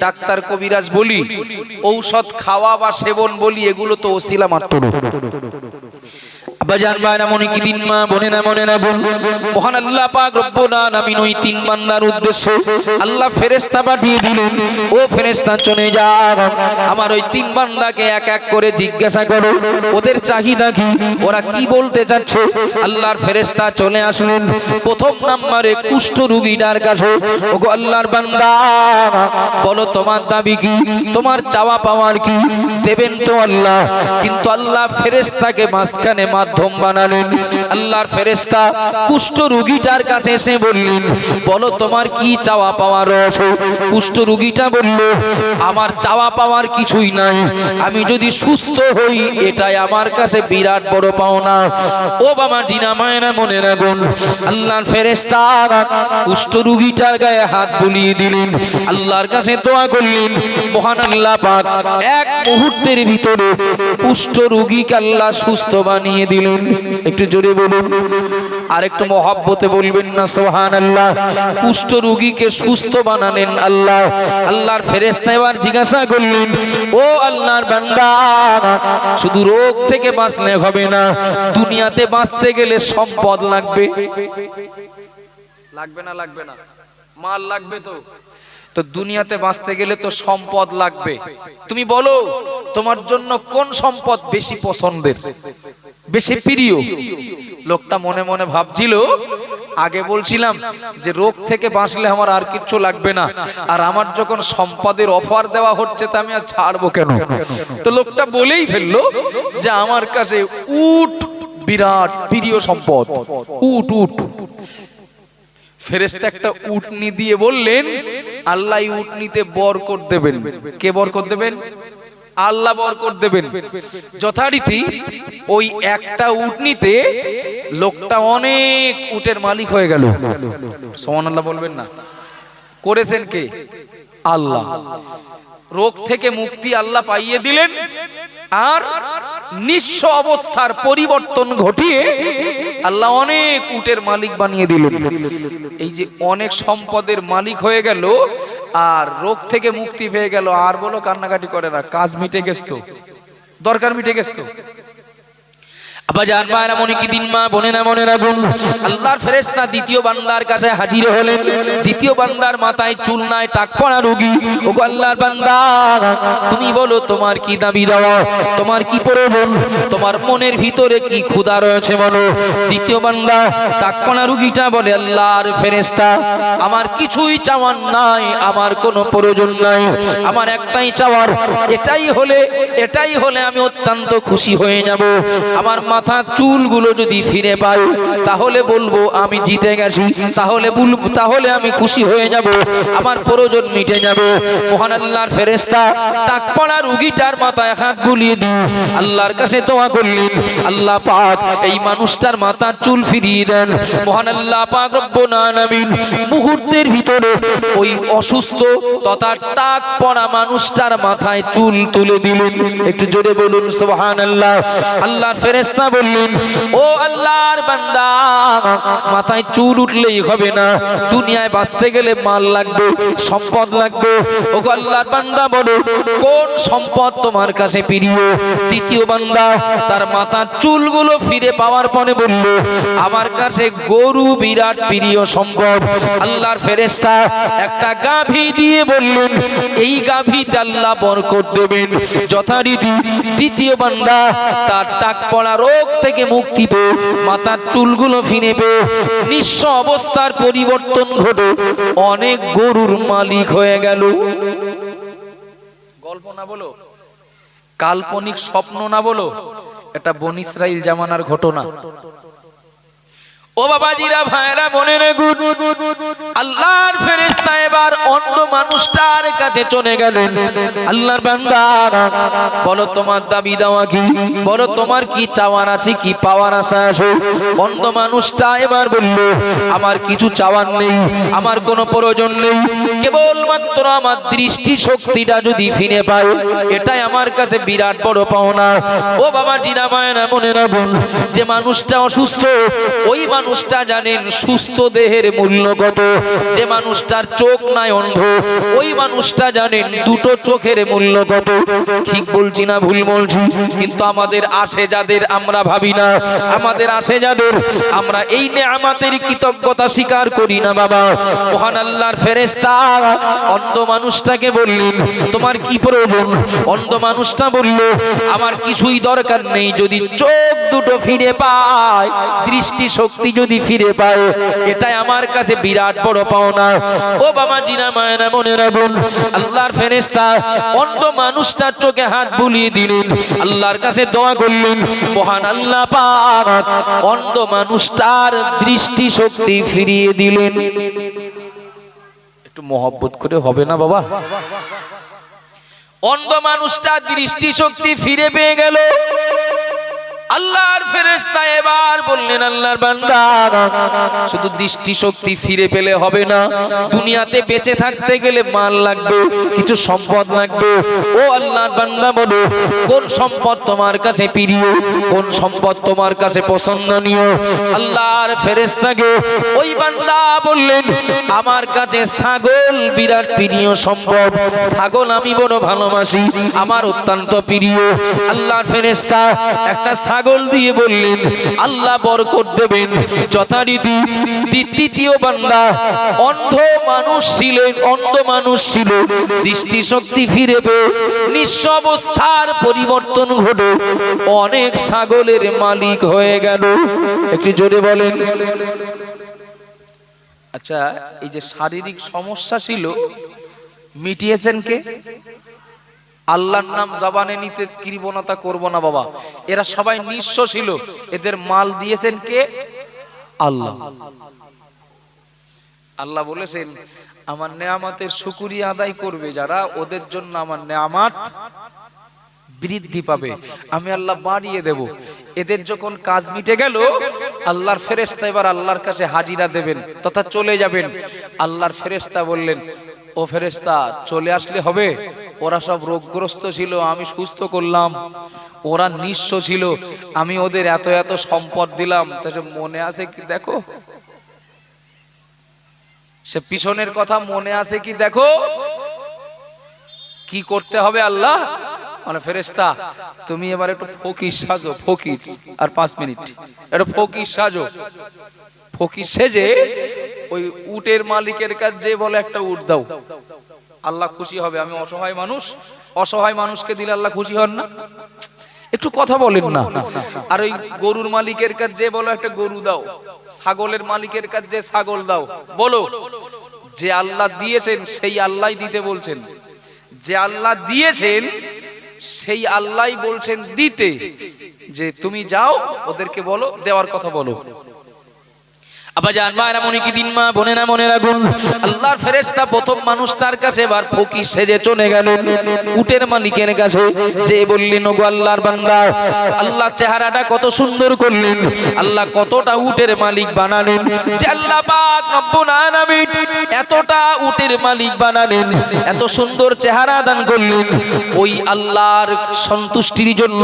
Doctor কবিরাজ বলি, ঔষধ খাওয়া বা সেবন বলি, এগুলো তো ওসিলা মাত্র। আব্বাজান ভাইরা মনে কি দিন মা বনে না মনে না বোন, মহান আল্লাহ পাক রব্বুল আলামিন ওই তিন বান্দার উদ্দেশ্যে আল্লাহ ফেরেশতা পাঠিয়ে দিলেন, ও ফেরেশতা চলে যাও, আমার ওই তিন বান্দাকে এক এক করে জিজ্ঞাসা করো ওদের চাহিদা কি, ওরা কি বলতে চাচ্ছে। আল্লাহর ফেরেশতা চলে আসলেন প্রথম নম্বরে কুষ্ঠ রোগীটার কাছে। ওগো আল্লাহর বান্দা, বলো তোমার দাবি কি, তোমার চাওয়া পাওয়ার কি। দেবেন তো আল্লাহ, কিন্তু আল্লাহ ফেরেশতাকে মাঝখানে মাধ্যম বানালেন। আল্লাহর ফেরেশতা কুষ্ঠ রোগীটার কাছে এসে বললেন, বলো তোমার কি চাওয়া পাওয়ার আছে। কুষ্ঠ রোগীটা বলল, আমার চাওয়া পাওয়ার কিছুই নাই, আমি যদি সুস্থ হই এটাই আমার কাছে বিরাট বড় পাওনা। ও বাবা জিনা মায়েরা মনে রাখুন, আল্লাহর ফেরেশতা কুষ্ঠ রোগীটার গায়ে হাত বুলিয়ে দিলেন, আল্লাহর কাছে দোয়া করলেন। মহান আল্লাহ পাক এক মুহূর্তের ভিতরে কুষ্ঠ রোগীকে আল্লাহ সুস্থ বানিয়ে দিলেন। একটু জোরে বলুন, আর একটু মহব্বতে বলবেন না সুবহানাল্লাহ। কুষ্ঠ রোগীকে সুস্থ বানালেন আল্লাহ। আল্লাহর ফেরেশতা এবার জিজ্ঞাসা করলেন, ও আল্লাহর বান্দা, শুধু রোগ থেকে বাঁচলে হবে না, দুনিয়াতে বাঁচতে গেলে সম্পদ লাগবে। লাগবে না লাগবে না, মাল লাগবে তো। তো দুনিয়াতে বাঁচতে গেলে তো সম্পদ লাগবে। তুমি বলো তোমার জন্য কোন সম্পদ বেশি পছন্দের, বেশি প্রিয়। লোকটা মনে মনে ভাবছিল, আগে বলছিলাম যে রোগ থেকে বাঁচলে আমার আর কিচ্ছু লাগবে না, আর আমার যখন সম্পদের অফার দেওয়া হচ্ছে তা আমি আর ছাড়বো কেন। তো লোকটা বলেই ফেললো যে আমার কাছে উট বিরাট প্রিয় সম্পদ, উট উট। ফেরেশতা একটা উটনি দিয়ে বললেন, আল্লাহ উটনিতে বরকত দেবেন। কে বরকত দেবেন? আল্লাহ বরকত দেবেন। যথারীতি ওই একটা উটনিতে লোকটা অনেক উটের মালিক হয়ে গেল। সুবহানাল্লাহ বলবেন না? করেছেন কে? আল্লাহ। রোগ থেকে মুক্তি আল্লাহ পাইয়ে দিলেন, আর নিঃস্ব অবস্থার পরিবর্তন ঘটিয়ে আল্লাহ অনেক উটের মালিক বানিয়ে দিলেন। এই যে অনেক সম্পদের মালিক হয়ে গেল আর রোগ থেকে মুক্তি পেয়ে গেল, আর বলো কান্নাকাটি করে না, কাজ মিটে গেছে তো, দরকার মিটে গেছে তো। আব্বাজান ভাইরা মনে কি দিন মা বনে না মনে রাখুন, আল্লাহর ফেরেশতা দ্বিতীয় বান্দার কাছে হাজির হলেন। দ্বিতীয় বান্দার মাথায় চুল নাই, টাক পড়া রোগী। ওগো আল্লাহর বান্দা, তুমি বলো তোমার কি দাবি দেওয়া, তোমার কি প্রয়োজন, তোমার মনের ভিতরে কি ক্ষুধা রয়েছে বলো। দ্বিতীয় বান্দা টাক পড়া রোগীটা বলে, আল্লাহর ফেরেশতা, আমার কিছুই চাওয়ার নাই, আমার কোনো প্রয়োজন নাই, আমার একটাই চাওয়ার, এটাই হলে আমি অত্যন্ত খুশি হয়ে যাব। আমার মাথার চুলগুলো যদি ফিরে পাই তাহলে বলবো আমি জিতে গেছি, তাহলে আমি খুশি হয়ে যাব, আমার প্রয়োজন মিটে যাবে। মহান আল্লাহর ফেরেশতা টাক পড়া রোগীটার মাথায় হাত বুলিয়ে দিয়ে আল্লাহর কাছে দোয়া করলেন, আল্লাহ পাক এই মানুষটার মাথার চুল ফিরিয়ে দেন। মহান আল্লাহ পাক রব্বুল আলামিন মুহূর্তের ভিতরে ওই অসুস্থ তথা টাক পড়া মানুষটার মাথায় চুল তুলে দিলেন। একটু জোরে বলুন সুবহানাল্লাহ। আল্লাহর ফেরেশতা বললেন, ও আল্লাহর বান্দা, মাথায় চুল উঠলেই হবে না, দুনিয়ায় বাঁচতে গেলে মাল লাগবে, সম্পদ লাগবে। ও আল্লাহর বান্দা বলো কোন সম্পদ তোমার কাছে প্রিয়। তৃতীয় বান্দা তার মাথার চুলগুলো ফিরে পাওয়ার পরে বলল, আমার কাছে গরু বিরাট প্রিয় সম্পদ। আল্লাহর ফেরেশতা একটা গাভী দিয়ে বললেন, এই গাভীতে আল্লাহ বরকত দেবেন। যথারীতি দ্বিতীয় বান্দা তার টাক পড়া রোগ থেকে মুক্তি পেয়ে মাথার চুলগুলো ফিরে পেয়ে নিঃস্ব অবস্থার পরিবর্তন ঘটে অনেক গরুর মালিক হয়ে গেল। গল্প না বলো, কাল্পনিক স্বপ্ন না বলো, এটা বনী ইসরাইল জামানার ঘটনা। ও বাবাজিরা ভাইরা মনে রাখুন, আল্লাহর ফেরেশতা এবার অন্ধ মানুষটার কাছে চলে গেলেন। আল্লাহর বান্দা, বলো তোমার দাবি দেওয়া কি, বলো তোমার কি চাওয়ার আছে, কি পাওয়ার আশা আছে। অন্ধ মানুষটা এবার বলল, আমার কিছু চাওয়ার নেই, আমার কোনো প্রয়োজন নেই, কেবলমাত্র আমার দৃষ্টি শক্তিটা যদি ফিরে পাই এটাই আমার কাছে বিরাট বড় পাওনা। ও বাবাজিরা ভাইরা মনে রাখুন, যে মানুষটা অসুস্থ ওই মানুষটা জানেন সুস্থ দেহের মূল্য কত, যে মানুষটার চোখ নাই অন্ধ ওই মানুষটা জানেন দুটো চোখের মূল্য কত। ঠিক বলছি না ভুল বলছি? কিন্তু আমাদের আসে যাদের আমরা ভাবি না, আমাদের আসে যাদের আমরা এই নেয়ামতের কৃতজ্ঞতা স্বীকার করি না। বাবা মহান আল্লাহর ফেরেশতা অন্ধ মানুষটাকে বললেন তোমার কি প্রয়োজন? অন্ধ মানুষটা বলল আমার কিছুই দরকার নেই, যদি চোখ দুটো ফিরে পায়, দৃষ্টি শক্তি যদি ফিরে পায়, এটাই আমার কাছে বিরাট বড় পাওনা। ও বাবা জিনা মায়েরা মনে রাখুন, আল্লাহর ফেরেশতা অন্ধ মানুষটার চোখে হাত বুলিয়ে দিলেন, আল্লাহর কাছে দোয়া করলেন, মহান আল্লাহ পাক অন্ধ মানুষটার দৃষ্টি শক্তি ফিরিয়ে দিলেন। একটু মহব্বত করে হবে না বাবা? অন্ধ মানুষটা দৃষ্টি শক্তি ফিরে পেয়ে গেল। আল্লাহর ফেরেশতা এবার বললেন আল্লাহর বান্দা শুধু দৃষ্টি শক্তি ফিরে পেলে হবে না, দুনিয়াতে বেঁচে থাকতে গেলে মাল লাগবে, কিছু সম্পদ লাগবে। ও আল্লাহর বান্দা বলো কোন সম্পদ তোমার কাছে প্রিয়, কোন সম্পদ তোমার কাছে পছন্দনীয়? আল্লাহর ফেরেশতাকে ওই বান্দা বললেন আমার কাছে ছাগল বিরাট প্রিয় সম্পদ, ছাগল আমি বড় ভালোবাসি, আমার অত্যন্ত প্রিয়। আল্লাহর ফেরেশতা একটা ছাগল দিয়ে বললেন আল্লাহ বরকত দেবেন। যথারীতি দ্বিতীয় বান্দা অন্ধ মানুষ ছিলেন, অন্ধ মানুষ ছিল, দৃষ্টি শক্তি ফিরে পেয়ে নিঃস্ব অবস্থার পরিবর্তন ঘটে অনেক ছাগলের মালিক হয়ে গেল। একটু জোরে বলেন। আচ্ছা এই যে শারীরিক সমস্যা ছিল মিটিয়েছেন কে? আল্লাহর নাম জবানে নিতে কৃপণতা করব না বাবা, এরা সবাই নিঃস্ব ছিল, এদের মাল দিয়েছেন কে? আল্লাহ। আল্লাহ বলেছেন আমার নেয়ামতের শুকরিয়া আদায় করবে যারা, ওদের জন্য আমার নেয়ামত বৃদ্ধি পাবে, আমি আল্লাহ বাড়িয়ে দেব। এদের যখন কাজ মিটে গেল আল্লাহর ফেরেশতা এবার আল্লাহর কাছে হাজিরা দেবেন তথা চলে যাবেন। আল্লাহর ফেরেশতা বললেন ও ফেরেশতা চলে আসলে হবে? ওরা সব রোগগ্রস্ত ছিল, আমি সুস্থ করলাম। ওরা নিঃস্ব ছিল, আমি ওদের এত এত সম্পদ দিলাম। মনে আছে কি দেখো? সে পিছনের কথা মনে আছে কি দেখো? কি করতে হবে আল্লাহ? মানে ফেরেশতা তুমি এবার একটু ফকির সাজো, ফকির, আর 5 মিনিট একটু ফকির সাজো। ফকির সেজে ওই উটের মালিকের কাছে বলে একটা উট দাও, আল্লাহ খুশি হবে। আমি অসহায় মানুষ, অসহায় মানুষকে দিলে আল্লাহ খুশি হন না? একটু কথা বলেন না। আর ওই গরুর মালিকের কাছে বলো একটা গরু দাও, ছাগলের মালিকের কাছে ছাগল দাও। বলো যে আল্লাহ দিয়েছেন সেই আল্লাহ দিতে বলছেন, যে আল্লাহ দিয়েছেন সেই আল্লাহ বলছেন দিতে, যে তুমি যাও ওদেরকে বলো দেওয়ার কথা বলো। আব্বাজান মায়েরা মনে কি দিন মা বোনেরা মনে রাখুন, আল্লাহর ফেরেশতা প্রথম মানুষটার কাছে এবার ফকির সেজে চলে গেলেন উটের মালিকের কাছে, যে বললেন ওগো আল্লাহর বান্দা, আল্লাহ চেহারাটা কত সুন্দর করলেন, আল্লাহ কতটা উটের মালিক বানালেন, যে আল্লাহ পাক রব্বুল আলামিন এতটা উটের মালিক বানালেন, এত সুন্দর চেহারা দান করলেন। ওই আল্লাহর সন্তুষ্টির জন্য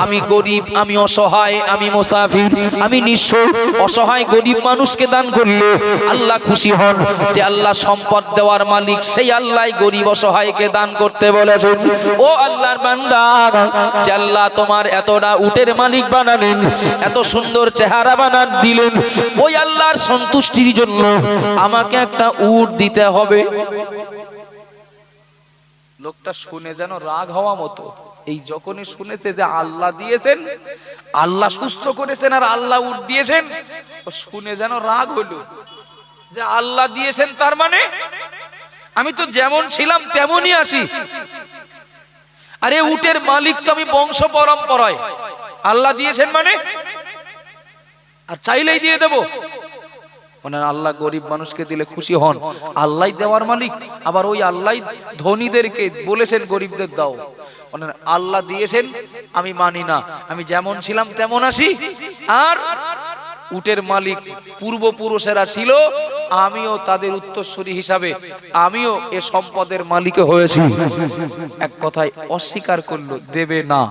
আমি গরিব, আমি অসহায়, আমি মুসাফির, আমি নিঃস্ব অসহায় গরিব মানুষকে দান করলে আল্লাহ খুশি হন। যে আল্লাহ সম্পদ দেওয়ার মালিক সেই আল্লাহ গরিব অসহায়কে দান করতে বলেছেন। ও আল্লাহর বান্দা, যে আল্লাহ তোমার এতটা উটের মালিক বানালেন, এত সুন্দর চেহারা বানান দিলেন, ওই আল্লাহর সন্তুষ্টির জন্য আমাকে একটা উট দিতে হবে। লোকটা শুনে যেন রাগ হওয়া মতো, এই যখনই শুনেছে যে আল্লাহ দিয়েছেন, আল্লাহ সুস্থ করেছেন আর আল্লাহ উট দিয়েছেন, শুনে যেন রাগ হলো যে আল্লাহ দিয়েছেন তার মানে আমি তো যেমন ছিলাম তেমনই আছি। আরে উটের মালিক তো আমি বংশ পরম্পরায়, আল্লাহ দিয়েছেন মানে আর চাইলেই দিয়ে দেব? মানে আল্লাহ গরিব মানুষকে দিলে খুশি হন, আল্লাহ দেওয়ার মালিক। আবার ওই আল্লাহ ধনীদেরকে বলেছেন গরিবদের দাও। মানে আল্লাহ দিয়েছেন আমি মানি না, আমি যেমন ছিলাম তেমন আছি। আর উটের মালিক পূর্বপুরুষেরা ছিল, আমিও তাদের উত্তরসূরি হিসাবে আমিও এ সম্পদের মালিক হয়েছি। এক কথায় অস্বীকার করলো, দেবে না।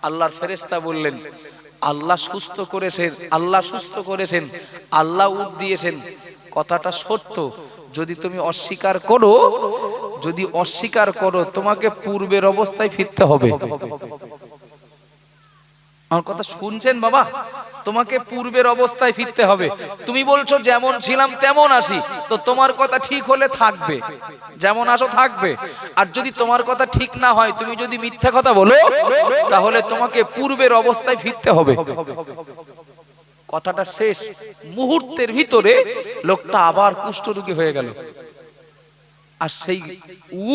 আল্লাহর ফেরেশতা বললেন আল্লাহ সুস্থ করেছেন, আল্লাহ সুস্থ করেছেন, আল্লাহ উট দিয়েছেন, কথাটা সত্য। যদি তুমি অস্বীকার করো, যদি অস্বীকার করো, তোমাকে পূর্বের অবস্থায় ফিরতে হবে। আমার কথা শুনছেন বাবা? তোমাকে পূর্বের অবস্থায় ফিরতে হবে। তুমি বলছো যেমন ছিলাম তেমন আসি, তো তোমার কথা ঠিক হলে থাকবে, যেমন আসো থাকবে। আর যদি তোমার কথা ঠিক না হয়, তুমি যদি মিথ্যা কথা বলো, তাহলে তোমাকে পূর্বের অবস্থায় ফিরতে হবে। কথাটা শেষ মুহূর্তের ভিতরে লোকটা আবার কুষ্ঠরোগী হয়ে গেল। আর সেই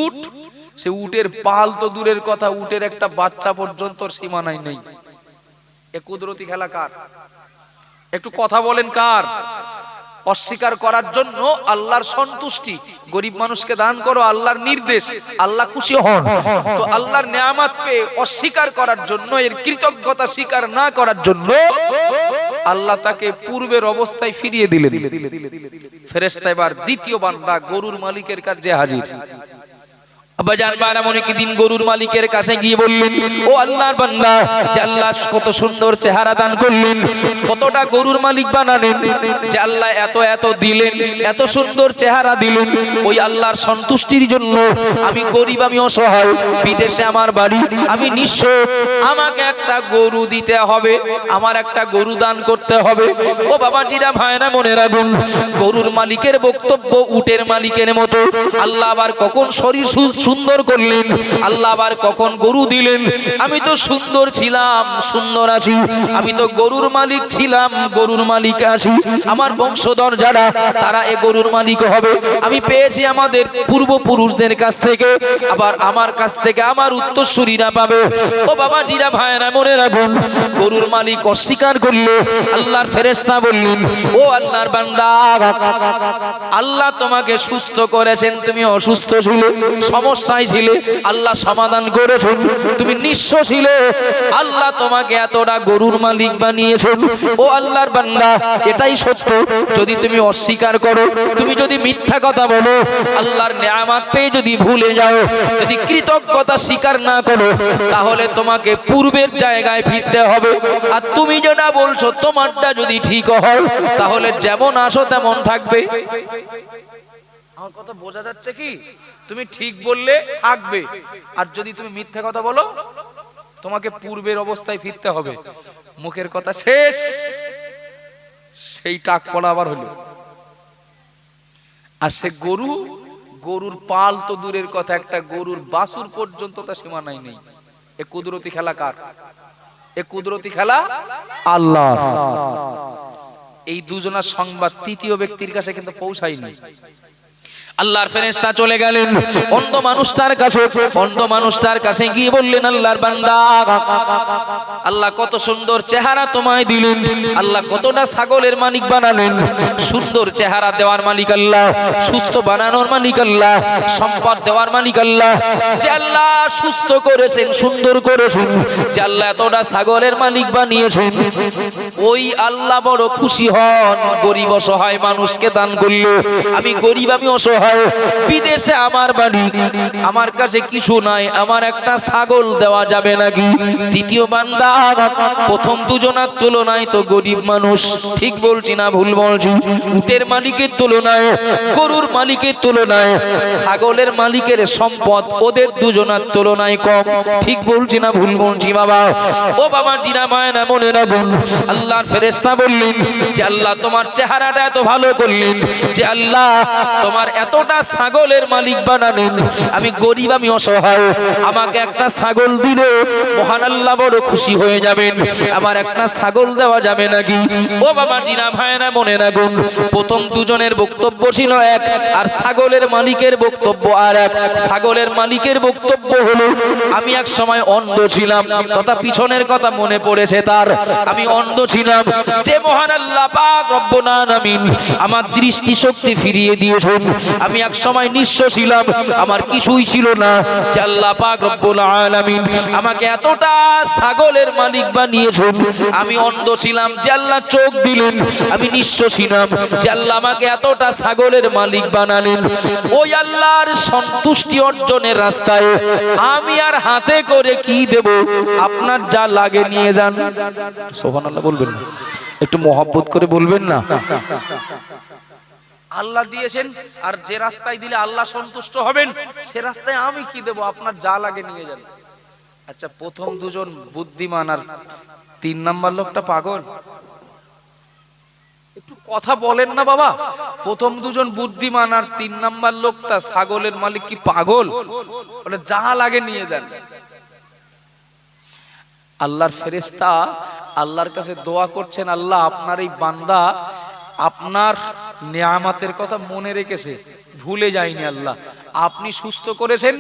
উট, সে উটের পাল তো দূরের কথা, উটের একটা বাচ্চা পর্যন্ত সীমানায় নেই। এ কুদরতি খেলা কার? একটু কথা বলেন কার? অস্বীকার করার জন্য আল্লাহর সন্তুষ্টি, গরিব মানুষকে দান করো আল্লাহর নির্দেশ, আল্লাহ খুশি হন। তো আল্লাহর নেয়ামত পেয়ে অস্বীকার করার জন্য, এর কৃতজ্ঞতা স্বীকার না করার জন্য আল্লাহ তাকে পূর্বের অবস্থায় ফিরিয়ে দিলেন। ফেরেশতা এবার দ্বিতীয় বান্দা গরুর মালিকের কাছে হাজির। দিন গরুর মালিকের কাছে গিয়ে বললেন, ও আল্লাহর বান্দা, যে আল্লাহ কত সুন্দর চেহারা দান করলেন, কতটা গরুর মালিক বানালেন, যে আল্লাহ এত এত দিলেন, এত সুন্দর চেহারা দিলেন, ওই আল্লাহর সন্তুষ্টির জন্য আমি গরিব, আমি অসহায়, বিদেশে আমার বাড়ি, আমি নিঃস্ব, আমাকে একটা গরু দিতে হবে, আমার একটা গরু দান করতে হবে। ও বাবাজিরা, ভাইরা, মনে রাখুন, গরুর মালিকের বক্তব্য উটের মালিকের মতো। আল্লাহ আবার কখন শরীর সুন্দর করলেন, আল্লাহ আবার কখন গরু দিলেন। আমি তো সুন্দর ছিলাম, সুন্দর আছি, আমি তো গরুর মালিক ছিলাম, গরুর মালিক আছি, আমার বংশধর যারা তারা এ গরুর মালিক হবে। আমি পেয়েছি আমাদের পূর্বপুরুষদের কাছ থেকে, আবার আমার কাছ থেকে আমার উত্তরসূরিরা পাবে। ও বাবা জিরা, ভাইরা, মনে রাখুন, গরুর মালিক অস্বীকার করলে আল্লাহর ফেরেশতা বললেন, ও আল্লাহর বান্দা, আল্লাহ তোমাকে সুস্থ করেছেন, তুমি অসুস্থ ছিলে, সমস্যায় ছিলে, আল্লাহ সমাধান করেছেন। তুমি নিঃস্ব ছিলে, আল্লাহ তোমাকে এতটা গরুর মালিক বানিয়েছেন। ও আল্লাহর বান্দা, এটাই সত্য। যদি তুমি অস্বীকার করো, তুমি যদি মিথ্যা কথা বলো, আল্লাহর নেয়ামত পেয়ে যদি ভুলে যাও, যদি কৃতজ্ঞতা স্বীকার না করো, তাহলে তোমাকে পূর্বের জায়গায় ফিরতে হবে। আর তুমি যেটা বলছো তোমারটা যদি ঠিক হয়, তাহলে যেমন আসো তেমন থাকবে। আমার কথা বোঝা যাচ্ছে কি? তুমি ঠিক বললে থাকবে, আর যদি তুমি মিথ্যা কথা বলো, তোমাকে পূর্বের অবস্থায় ফিরতে হবে। মুখের কথা শেষ, সেই টাক পড়া আবার হলো। আর সে গরু, গরুর পাল তো দূরের কথা, একটা গরুর বাছুর পর্যন্ত তা সীমানায় নেই। এ কুদরতি খেলা কার? এ কুদরতি খেলা আল্লাহর। এই দুজনের সংবাদ তৃতীয় ব্যক্তির কাছে কিন্তু পৌঁছায়নি। আল্লাহর ফেরেশতা চলে গেলেন অন্ধ মানুষটার কাছে। অন্ধ মানুষটার কাছে গিয়ে বললেন, আল্লাহর বান্দা, আল্লাহ কত সুন্দর চেহারা তোমায় দিলেন, আল্লাহ কতটা ছাগলের মালিক বানালেন। সুন্দর চেহারা দেওয়ার মালিক আল্লাহ, সুস্থ বানানোর মালিক আল্লাহ, সম্পদ দেওয়ার মালিক আল্লাহ। যে আল্লাহ সুস্থ করেছেন, সুন্দর করেছেন, যে আল্লাহ এতটা ছাগলের মালিক বানিয়েছেন, ওই আল্লাহ বড় খুশি হন গরিব অসহায় মানুষকে দান করলে। আমি গরিব, আমি অসহায়, বিদেশে আমার বাড়ি, আমার কাছে কিছু নাই, আমার একটা ছাগল দেওয়া যাবে নাকি? দ্বিতীয় বান্দা, প্রথম দুজনের তুলনায় তো গরিব মানুষ, ঠিক বলছি না ভুল বলছি? উটের মালিকের তুলনায়, গরুর মালিকের তুলনায়, ছাগলের মালিকের সম্পদ ওদের দুজনের তুলনায় কম, ঠিক বলছি না ভুল বলছি বাবা? ও বাবা জিরা, মায়না, মনে রাখুন, আল্লাহর ফেরেশতা বললেন যে আল্লাহ তোমার চেহারাটা এত ভালো করলেন, যে আল্লাহ তোমার এতটা ছাগলের মালিক বানালেন। আমি গরিব, আমি অসহায়, আমাকে একটা ছাগল দিলে মহান আল্লাহ বড় খুশি হয়ে যাবেন। আমার একটা ছাগল দেওয়া যাবে নাকি? ও বাবা জিনা, ভাইরা, মনে রাখুন, প্রথম দুজনের বক্তব্য ছিল এক, আর ছাগলের মালিকের বক্তব্য আর এক। ছাগলের মালিকের বক্তব্য হলো, আমি এক সময় অন্ধ ছিলাম, তথা পিছনের কথা মনে পড়েছে তার, আমি অন্ধ ছিলাম, যে মহান আল্লাহ পাক রব্বুল আলামিন আমার দৃষ্টি শক্তি ফিরিয়ে দিয়েছেন, আমি এক সময় নিঃস্ব ছিলাম, আমার কিছুই ছিল না, যে আল্লাহ পাক রব্বুল আলামিন আমাকে এতটা ছাগলের মালিক বানিয়েছেন। আমি অন্ধ ছিলাম, যে আল্লাহ চোখ দিলেন। আমি নিঃস্ব ছিলাম, যে আল্লাহ আমাকে এতটা ছাগলের মালিক বানালেন। ওই আল্লাহর সন্তুষ্টি অর্জনের রাস্তায় আমি আর হাতে করে কি দেব? আপনার যা লাগে নিয়ে যান। সুবহানাল্লাহ বলবেন না? একটু মহব্বত করে বলবেন না? আল্লাহ দিয়েছেন, আর যে রাস্তায় দিলে আল্লাহ সন্তুষ্ট হবেন সে রাস্তায় আমি কি দেব? আপনার যা লাগে নিয়ে যান। আচ্ছা, প্রথম দুজন বুদ্ধিমান আর 3 নাম্বার লোকটা পাগল। একটু কথা বলেন না বাবা। প্রথম দুজন বুদ্ধিমান আর 3 নাম্বার লোকটা ছাগলের মালিক কি পাগল? বলে যা লাগে নিয়ে যান। আল্লাহর ফেরেশতা আল্লাহর কাছে দোয়া করছেন, আল্লাহ আপনার এই বান্দা আপনার নিয়ামতের কথা মনে রেখেছে, ভুলে যায়নি। আল্লাহ আপনি সুস্থ করেছেন,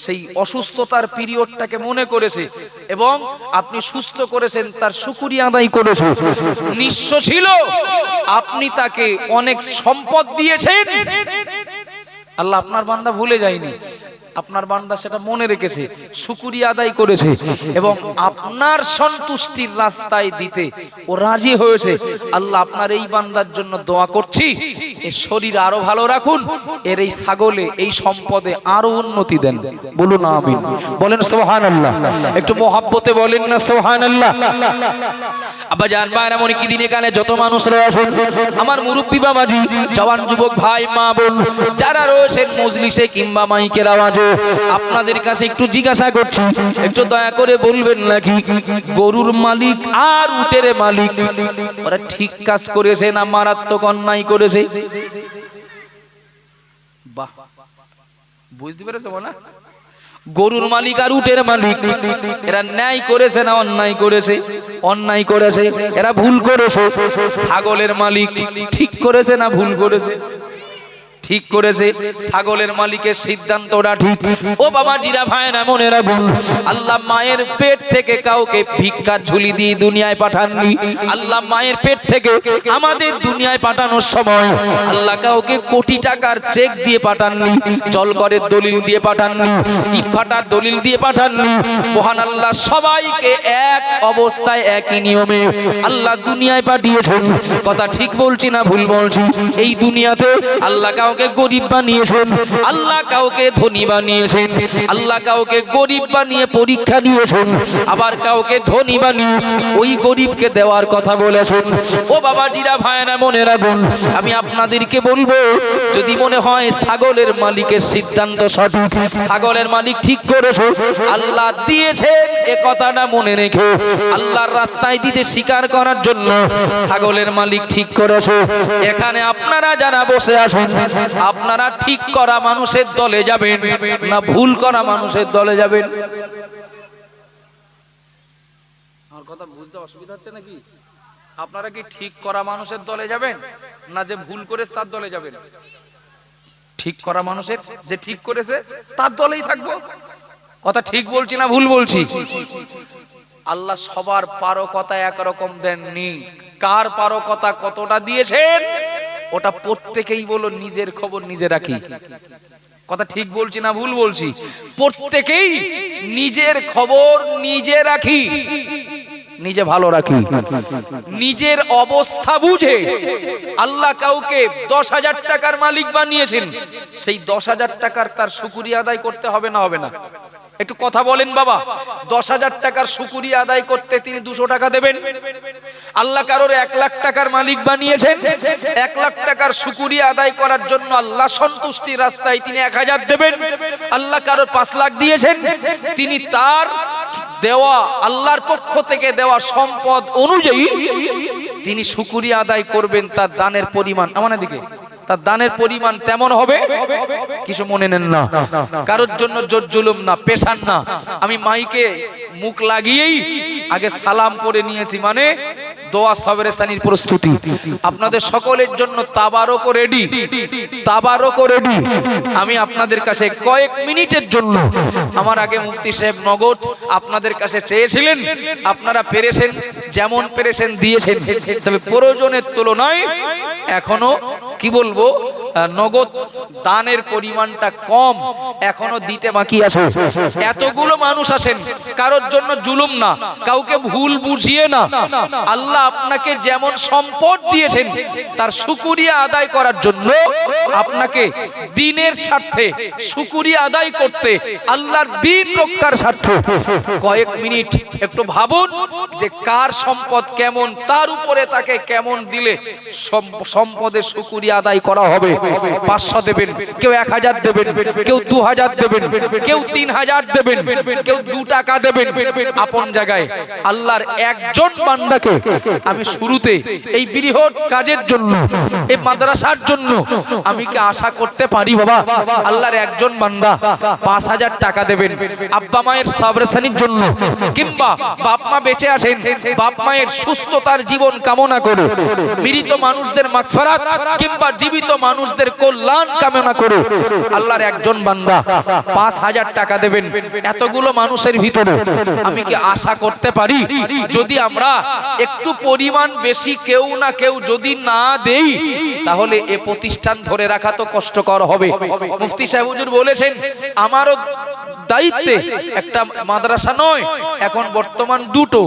সেই অসুস্থতার পিরিয়ডটাকে মনে করেছে, এবং আপনি সুস্থ করেছেন তার শুকরিয়া আদায় করেছে। নিঃস্ব ছিল, আপনি তাকে অনেক সম্পদ দিয়েছেন। আল্লাহ আপনার বান্দা ভুলে যায়নি, আপনার বান্দা সেটা মনে রেখেছে, শুকরিয়া আদায় করেছে, এবং আপনার সন্তুষ্টির রাস্তায় দিতে ও রাজি হয়েছে। আল্লাহ আপনার এই বান্দার জন্য দোয়া করছি, এর শরীর আরো ভালো রাখুন, এর এই ছাগলে এই সম্পদে আরো উন্নতি দেন। বলুন আমিন। বলেন সুবহানাল্লাহ। একটু মহব্বতে বলেন না সুবহানাল্লাহ। আব্বা জান ভাইরা, মনে কি দিনে কালে যত মানুষ রয়েছেন, আমার মুরব্বি বাবাজি, জওয়ান যুবক ভাই মা বোন যারা রয়েছেন মজলিসে কিংবা মাইকের আওয়াজে, আপনাদের কাছে একটু জিজ্ঞাসা করছি, একটু দয়া করে বলবেন নাকি গরুর মালিক আর উটের মালিক ওরা ঠিক কাজ করেছে না মারাত্মক অন্যায় করেছে? বাহ, বুঝতে পেরেছো না? গরুর মালিক আর উটের মালিক এরা ন্যায় করেছে না অন্যায় করেছে? অন্যায় করেছে, এরা ভুল করেছে। ছাগলের মালিক ঠিক করেছে না ভুল করেছে? ঠিক করেছে। ছাগলের মালিকের সিদ্ধান্তটা ঠিক। ও বাবা জিরা ভাইরা, মনে রাখুন, আল্লাহ মায়ের পেট থেকে কাউকে ভিক্ষার ঝুলি দিয়ে দুনিয়ায় পাঠাননি। আল্লাহ মায়ের পেট থেকে আমাদের দুনিয়ায় পাঠানোর সময় আল্লাহ কাউকে কোটি টাকার চেক দিয়ে পাঠাননি, জলকরের দলিল দিয়ে পাঠাননি, ইট ফাটার দলিল দিয়ে পাঠাননি। মহান আল্লাহ সবাইকে এক অবস্থায় একই নিয়মে আল্লাহ দুনিয়ায় পাঠিয়েছেন। কথা ঠিক বলছি না ভুল বলছি? এই দুনিয়াতে আল্লাহ কাউকে গরিব বানিয়েছেন, আল্লাহ কাউকে ধনী বানিয়েছেন, আল্লাহ কাউকে গরিব বানিয়ে পরীক্ষা দিয়েছেন, আবার কাউকে ধনী বানিয়ে ওই গরিবকে দেওয়ার কথা বলেছেন। ও বাবাজিরা ভাইরা, মনে রাখুন, আমি আপনাদেরকে বলবো, যদি মনে হয় ছাগলের মালিকের সিদ্ধান্ত সঠিক, ছাগলের মালিক ঠিক করেছে, আল্লাহ দিয়েছেন এ কথাটা মনে রেখে আল্লাহর রাস্তায় দিতে স্বীকার করার জন্য ছাগলের মালিক ঠিক করেছে। এখানে আপনারা যারা বসে আছেন, আপনারা ঠিক করা মানুষের দলে যাবেন না ভুল করা মানুষের দলে যাবেন? আমার কথা বুঝতে অসুবিধা হচ্ছে নাকি? আপনারা কি ঠিক করা মানুষের দলে যাবেন না যে ভুল করেছে তার দলে যাবেন? ঠিক করা মানুষের, যে ঠিক করেছে তার দলেই থাকবো। কথা ঠিক বলছি না ভুল বলছি? আল্লাহ সবার পারকতা একরকম দেননি। কার পারকতা কতটা দিয়েছেন ওটা প্রত্যেকেই বলো নিজের খবর নিজে রাখি। কথা ঠিক বলছি না ভুল বলছি? প্রত্যেকেই নিজের খবর নিজে রাখি, নিজে ভালো রাখি, নিজের অবস্থা বুঝে। আল্লাহ কাউকে 10,000 টাকার মালিক বানিয়েছেন, সেই 10,000 টাকার তার শুকরিয়া আদায় করতে হবে না হবে না? একটু কথা বলেন বাবা। 10,000 টাকার শুকরিয়া আদায় করতে তিনি 200 টাকা দেবেন। আল্লাহ কারোর 1 লাখ টাকার মালিক বানিয়েছেন, 1 লাখ টাকার শুকরিয়া আদায় করার জন্য আল্লাহ সন্তুষ্টির রাস্তায় তিনি 1000 দেবেন। আল্লাহ কারোর 5 লাখ দিয়েছেন, তিনি তার দেওয়া আল্লাহর পক্ষ থেকে দেওয়া সম্পদ অনুযায়ী তিনি শুকরিয়া আদায় করবেন। তার দানের পরিমাণ আমার দিকে, তার দানের পরিমাণ তেমন হবে। কিছু মনে নেন না, কারোর জন্য জোর জুলুম না, পেশান না। আমি মাইকে মুখ লাগিয়েই আগে সালাম পড়ে নিয়েছি, মানে দোয়া সবেরে সানির প্রস্তুতি। আপনাদের সকলের জন্য তাবারক রেডি, তাবারক রেডি। আমি আপনাদের কাছে কয়েক মিনিটের জন্য, আমার আগে মুফতি সাহেব নগদ আপনাদের কাছে চেয়েছিলেন, আপনারা পেরেছেন, যেমন পেরেছেন দিয়েছেন, তবে প্রয়োজনের তুলনায় এখনো কি বলবো নগদ দানের পরিমাণটা কম, এখনো দিতে বাকি আছে। এতগুলো মানুষ আছেন, কারোর জন্য জুলুম না, কাউকে ভুল বুঝিয়ে না। আল্লাহ আপনাকে যেমন সম্পদ দিয়েছেন তার শুকরিয়া আদায় করার জন্য আপনাকে দ্বীনের স্বার্থে শুকরিয়া আদায় করতে, আল্লাহর দ্বীন রক্ষার স্বার্থে কয়েক মিনিট একটু ভাবুন যে কার সম্পদ কেমন, তার উপরে তাকে কেমন দিলে সম্পদের শুকরিয়া আদায় করা হবে। 500 দেবেন, কেউ 1000 দেবেন, কেউ 2000 দেবেন, কেউ 3000 দেবেন, কেউ 2 টাকা দেবেন। আপন জায়গায় আল্লাহর একজন বান্দাকে আমি শুরুতে এই বৃহৎ কাজের জন্য, এই মাদ্রাসার জন্য আমি কি আশা করতে পারি বাবা আল্লাহর একজন বান্দা 5000 টাকা দেবেন আব্বা মায়ের সাবরেসানির জন্য, কিংবা বাপ মা বেঁচে আছেন, বাপ মায়ের সুস্থতার জীবন কামনা করে, মৃত মানুষদের মাগফিরাত কিংবা জীবিত মানুষদের কল্যাণ কামনা করে আল্লাহর একজন বান্দা 5000 টাকা দেবেন। এতগুলো মানুষের ভিতরে আমি কি আশা করতে পারি যদি আমরা একটু পরিমাণ বেশি কেউ না কেউ যদি না দেই তাহলে এ প্রতিষ্ঠান ধরে রাখা তো কষ্টকর হবে। মুফতি সাহেব হুজুর বলেছেন আমারও দায়িত্বে একটা মাদ্রাসা নয়, এখন বর্তমান দুটো,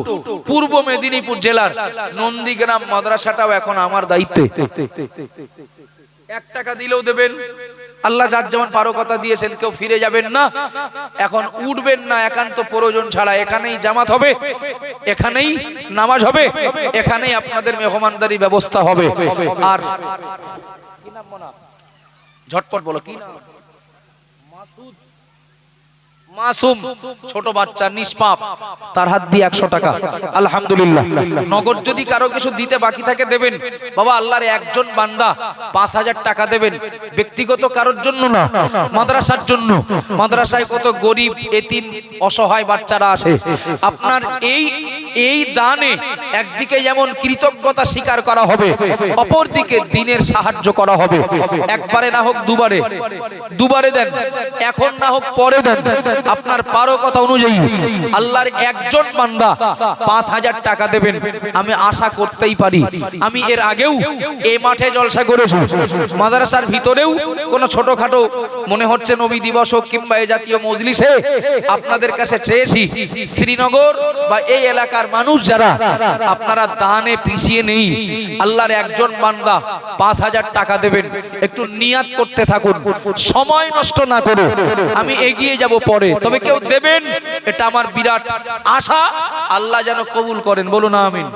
পূর্ব মেদিনীপুর জেলার নন্দীগ্রাম মাদ্রাসাটাও এখন আমার দায়িত্বে। 1 টাকা দিলেও দেবেন, আল্লাহ যার যেমন পারো কথা দিয়েছেন, কেউ ফিরে যাবেন না, এখন উঠবেন না একান্ত প্রয়োজন ছাড়া। এখানেই জামাত হবে, এখানেই নামাজ হবে, এখানেই আপনাদের মেহমানদারি ব্যবস্থা হবে। আর কি নাম মোনা, ঝটপট বলো কি নাম? মাসুদ, মাসুম, ছোট বাচ্চা নিষ্পাপ, তার হাত দিয়ে 100 টাকা আলহামদুলিল্লাহ। নগদ যদি কারো কিছু দিতে বাকি থাকে দেবেন বাবা। আল্লাহর একজন বান্দা 5000 টাকা দেবেন, ব্যক্তিগত কারোর জন্য না, মাদ্রাসার জন্য। মাদ্রাসায় কত গরিব এতিম অসহায় বাচ্চারা আছে, আপনার এই দানে একদিকে যেমন কৃতজ্ঞতা স্বীকার করা হবে, অপরদিকে দ্বীনের সাহায্য করা হবে। একবারে না হোক দুবারে দেন, এখন না হোক পরে দেন, আপনার পারো কথা অনুযায়ী। আল্লাহর একজন বান্দা 5000 টাকা দেবেন, আমি আশা করতেই পারি। আমি এর আগেও এই মাঠে জলসা করেছি, মাদ্রাসার ভিতরেও কোনো ছোটখাটো মনে হচ্ছে নবী দিবস হোক কিংবা এই জাতীয় মজলিসে আপনাদের কাছে চেয়েছি শ্রীনগর বা এই এলাকার মানুষ যারা আপনারা দানে পিছিয়ে নেই, আল্লাহর একজন বান্দা 5000 টাকা দেবেন। একটু নিয়াত করতে থাকুন, সময় নষ্ট না করে। আমি এগিয়ে যাব পরে, তবে কেউ দেবেন, এটা আমার বিরাট আশা। আল্লাহ যেন কবুল করেন, বলুন আমিন।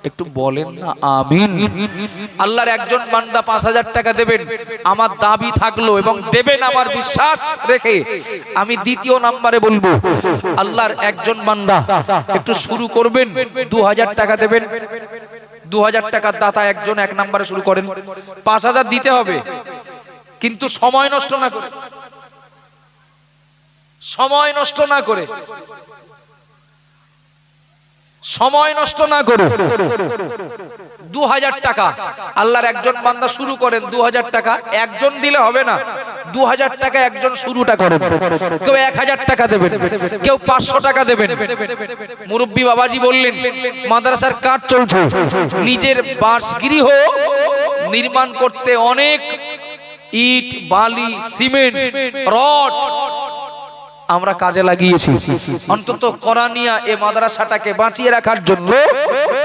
একটু বলেন না আমিন। আল্লাহর একজন বান্দা 5000 টাকা দেবেন, আমার দাবি থাকলো এবং দেবেন আমার বিশ্বাস রেখে। আমি দ্বিতীয় নম্বরে বলবো আল্লাহর একজন বান্দা একটু শুরু করবেন, 2000 টাকা দেবেন। 2000 টাকার দাতা একজন 1 নম্বরে শুরু করেন। 5000 দিতে হবে, কিন্তু সময় নষ্ট না করে, সময় নষ্ট না করে, সময় নষ্ট না করে 2000 টাকা আল্লাহর একজন বান্দা শুরু করেন। 2000 টাকা একজন দিলে হবে না, 2000 টাকা একজন শুরুটা করেন। কেউ 1000 টাকা দেবেন, কেউ 500 টাকা দেবেন। মুরব্বী বাবাজি বললেন মাদ্রাসার কাজ চলছে, নিজের বাসগৃহ নির্মাণ করতে অনেক ইট বালি সিমেন্ট রড আমরা কাজে লাগিয়েছি। অন্তত কোরআনিয়া এই মাদ্রাসাটাকে বাঁচিয়ে রাখার জন্য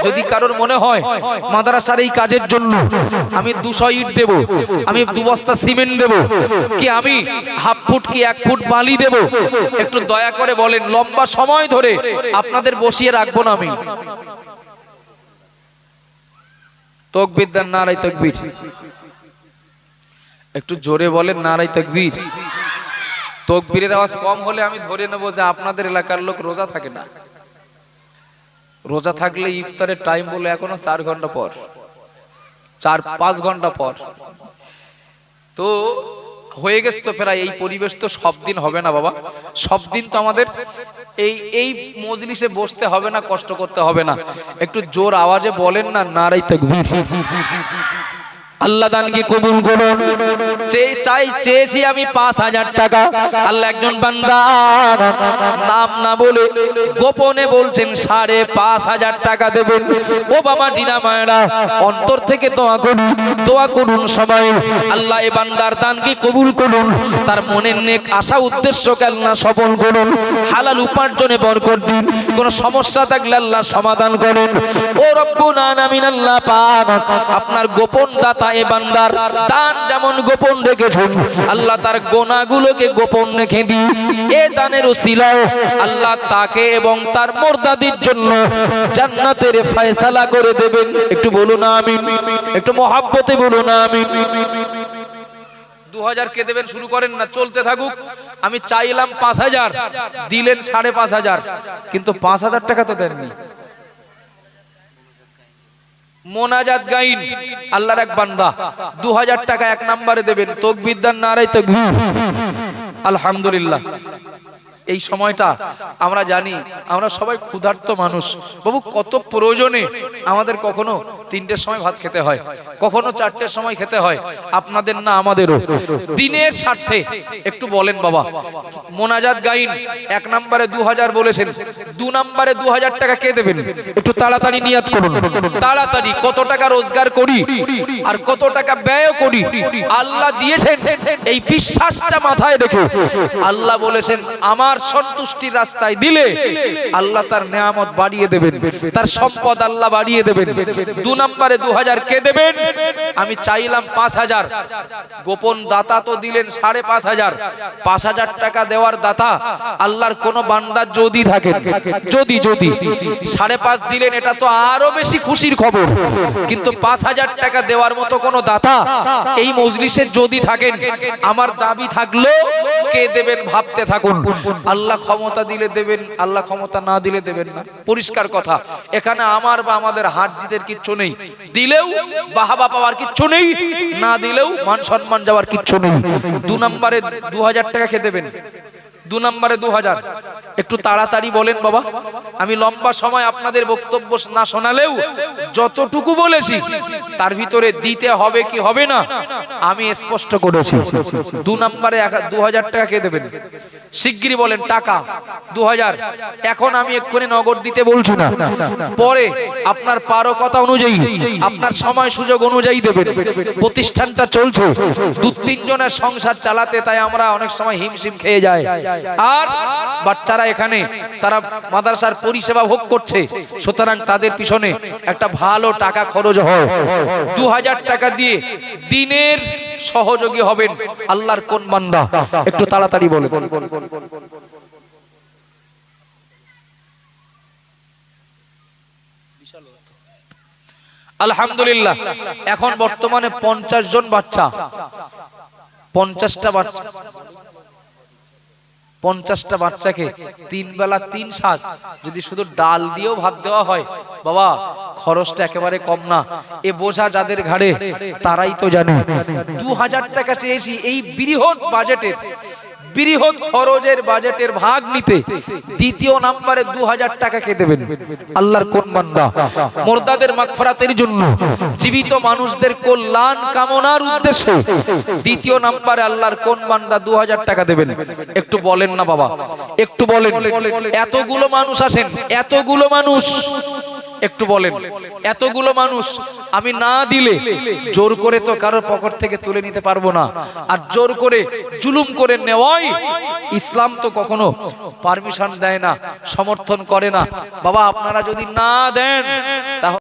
যদি কারোর মনে হয় মাদ্রাসার এই কাজের জন্য আমি 200 ইট দেব, আমি 2 বস্তা সিমেন্ট দেব, কি আমি হাফ ফুট কি 1 ফুট বালি দেব, একটু দয়া করে বলেন। লম্বা সময় ধরে আপনাদের বসিয়ে রাখবো না আমি। তাকবীর দেন, নারায়ে তাকবীর। একটু জোরে বলেন নারায়ে তাকবীর। তাকবীরের আওয়াজ কম হলে আমি ধরে নেব যে আপনাদের এলাকার লোক রোজা থাকে না। রোজা থাকলে ইফতারের টাইম বলে এখনো 4 ঘন্টা পর, 4-5 ঘন্টা পর। তো হয়ে গেছে তো প্রায়। এই পরিবেশ তো সব দিন হবে না বাবা, সব দিন তো আমাদের এই মজলিসে বসতে হবে না, কষ্ট করতে হবে না। একটু জোর আওয়াজে বলেন না নারায়ে তাকবীর। আল্লাহ দানকে কবুল করুন। চেয়েছি আমি 5,000 টাকা। আল্লাহ একজন বান্দার নাম না বলে গোপনে বলছেন 5,500 টাকা দেবেন। ও বাবা জিনা মায়েরা, অন্তর থেকে দোয়া করুন সবাই। আল্লাহ এ বান্দার দানকে কবুল করুন, তার মনের নেক আশা উদ্দেশ্যকে আল্লাহ সফল করুন, হালাল উপার্জনে বরকত দিন। কোন সমস্যা থাকলে আল্লাহ সমাধান করেন। ও রব্বুল আলামিন, আল্লাহ পাক আপনার গোপন দাতা এ বান্দার দান যেমন গোপন রেখেছেন, আল্লাহ তার গোনাগুলোকে গোপন রেখে দিই। এ দানের উসিলায় আল্লাহ তাকে এবং তার মুর্দাদির জন্য জান্নাতের ফয়সালা করে দেবেন। একটু বলুন আমিন, একটু মহব্বতে বলুন আমিন। 2000 কে দেবেন শুরু করেন না, চলতে থাকুক। আমি চাইলাম 5,000, দিলেন 5,500, কিন্তু 5,000 টাকা তো দেননি। মোনাজাত গাইন আল্লাহর এক বান্দা 2000 টাকা এক নম্বরে দেবেন। তাকবীর দান, নারায়ে তাকবীর, আলহামদুলিল্লাহ। এই সময়টা আমরা জানি আমরা সবাই ক্ষুধার্ত মানুষ। বাবু কত প্রয়োজনে আমাদের কখনো 3টের সময় ভাত খেতে হয়, কখনো 4টের সময় খেতে হয়। আপনাদের না আমাদেরও দিনের স্বার্থে একটু বলেন বাবা। মোনাজাত গাইন 1 নম্বরে 2000 বলেছেন, 2 নম্বরে 2000 টাকা কে দেবেন? একটু তাড়াতাড়ি নিয়াত করুন। তাড়াতাড়ি কত টাকা রোজগার করি আর কত টাকা ব্যয় করি আল্লাহ দিয়েছেন, এই বিশ্বাসটা মাথায় রেখে আল্লাহ বলেছেন আমার সন্তুষ্টির রাস্তায় দিলে আল্লাহ তার নেয়ামত বাড়িয়ে দেবেন, তার সম্পদ আল্লাহ বাড়িয়ে দেবেন। 2 নম্বরে 2000 কে দেবেন? আমি চাইলাম 5,000, গোপন দাতা তো দিলেন 5,500। 5,000 টাকা দেওয়ার দাতা আল্লাহর কোন বান্দা যদি থাকে, যদি 5.5 দিলেন, এটা তো আরো বেশি খুশির খবর। কিন্তু 5,000 টাকা দেওয়ার মতো কোন দাতা এই মজলিসে যদি থাকেন, আমার দাবি থাকলো কে দেবেন ভাবতে থাকুন। আল্লাহ ক্ষমতা দিলে দেবেন, আল্লাহ ক্ষমতা না দিলে দেবেন না। পরিষ্কার কথা, এখানে আমার বা আমাদের হাত জিতের কিচ্ছু নেই। দিলেও বাহাবা পাওয়ার কিচ্ছু নেই, না দিলেও মান সম্মান যাওয়ার কিচ্ছু নেই। 2 নম্বরে 2000 টাকা কে দেবেন? 2 নম্বরে 2000। একটু তাড়াতাড়ি বলেন বাবা। আমি লম্বা সময় আপনাদের বক্তব্য না শোনালেও যতটুকু বলেছি তার ভিতরে দিতে হবে কি হবে না আমি স্পষ্ট করেছি। 2 নম্বরে 2000 টাকা কে দেবেন? শিগগিরই বলেন। টাকা 2000। এখন আমি এক্ষুনি নগদ দিতে বলছি না, পরে আপনার পারকতা অনুযায়ী, আপনার সময় সুযোগ অনুযায়ী দেবেন। প্রতিষ্ঠানটা চলছে, 2-3 জনের সংসার চালাতে, তাই আমরা অনেক সময় হিমশিম খেয়ে যাই। আর বাচ্চারা এখানে তারা মাদ্রাসার পরিষেবা ভোগ করছে, সুতরাং তাদের পিছনে একটা ভালো টাকা খরচ হয়। 2000 টাকা দিয়ে দিনের সহযোগী হবেন আল্লাহর কোন বান্দা? একটু তাড়াতাড়ি বলেন। আলহামদুলিল্লাহ, এখন বর্তমানে 50 জন বাচ্চা, 50টা বাচ্চা, 50টা বাচ্চাকে 3 বেলা 3 শাস যদি শুধু ডাল দিয়েও ভাত দেওয়া হয়, বাবা খরচটা একেবারে কম না। এ বোঝা যাদের ঘাড়ে তারাই তো জানে। 2000 টাকা চেয়েছি এই বৃহৎ বাজেটের, বৃহৎ খরচের বাজেটের ভাগ নিতে। 2 নম্বরে 2000 টাকা কে দেবেন? আল্লাহর কোন বান্দা? মুরদাদের মাগফিরাতের জন্য, জীবিত মানুষদের কল্যাণ কামনার উদ্দেশ্যে 2 নম্বরে আল্লাহর কোন বান্দা 2000 টাকা দেবেন? একটু বলেন না বাবা, একটু বলেন। এতগুলো মানুষ আছেন, এতগুলো মানুষ, একটু বলেন। এতগুলো মানুষ আমি না দিলে জোর করে তো কারোর পকেট থেকে তুলে নিতে পারবো না। আর জোর করে জুলুম করে নেওয়াই ইসলাম তো কখনো পারমিশন দেয় না, সমর্থন করে না। বাবা আপনারা যদি না দেন তাহলে